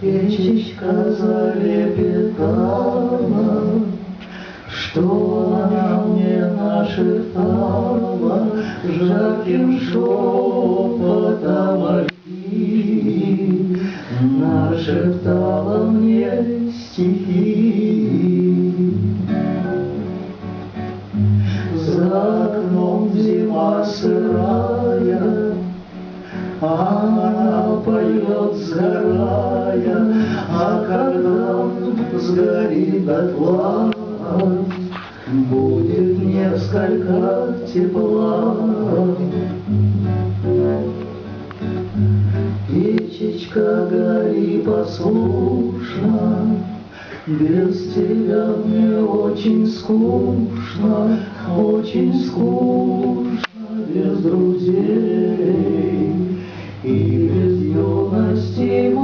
Печечка залепетала, что она мне нашептала, жарким шепотом любви, нашептала мне стихи. За окном зима сырая, она поет сгорая, а когда сгорит дотла, будет несколько тепла. Печечка, гори послушно, без тебя мне очень скучно без друзей и без юности.